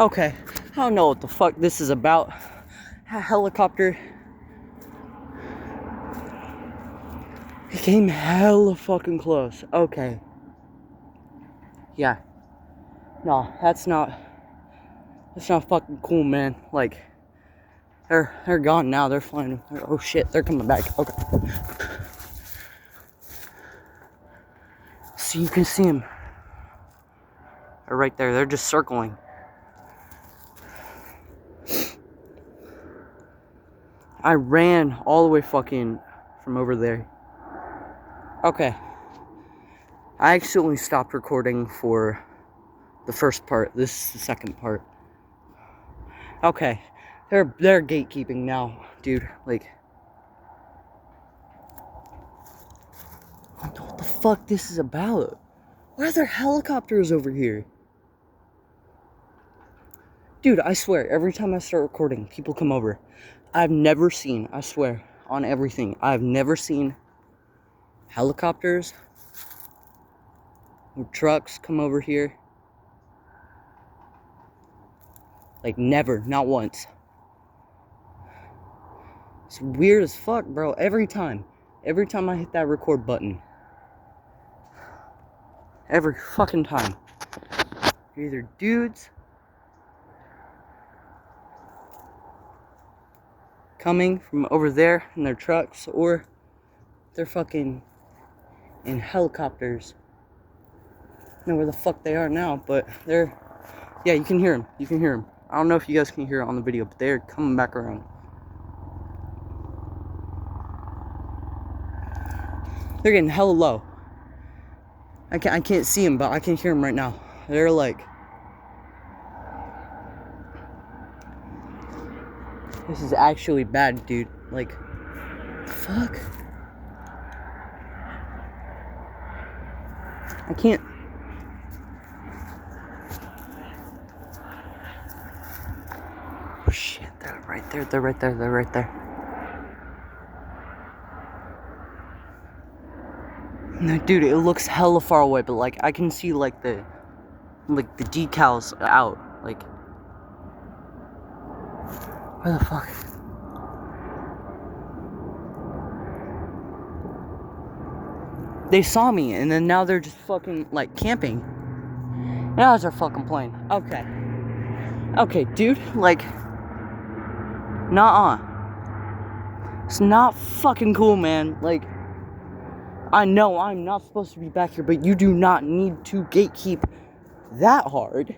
Okay, I don't know what the fuck this is about. A helicopter. It came hella fucking close. Okay. Yeah. No, that's not fucking cool, man. Like, they're gone now. They're flying. Oh shit, they're coming back. Okay. So you can see them. They're right there. They're just circling. I ran all the way fucking from over there. Okay. I accidentally stopped recording for the first part. This is the second part. Okay. They're gatekeeping now, dude. Like, I don't know what the fuck this is about. Why are there helicopters over here? Dude, I swear, every time I start recording, people come over. I've never seen, I swear, on everything, I've never seen helicopters or trucks come over here. Like, never, not once. It's weird as fuck, bro. Every time I hit that record button. Every fucking time. They're either dudes coming from over there in their trucks, or they're fucking in helicopters. I don't know where the fuck they are now, but they're, yeah, you can hear them. You can hear them. I don't know if you guys can hear it on the video, but they're coming back around. They're getting hella low. I can't see them, but I can hear them right now. They're like, this is actually bad, dude. Like, fuck. I can't. Oh shit, they're right there, they're right there, they're right there. No, dude, it looks hella far away, but like, I can see like the decals out. Like, where the fuck? They saw me, and then now they're just fucking, like, camping. Now it's their fucking plane. Okay. Okay, dude, like, nuh-uh. It's not fucking cool, man. Like, I know I'm not supposed to be back here, but you do not need to gatekeep that hard.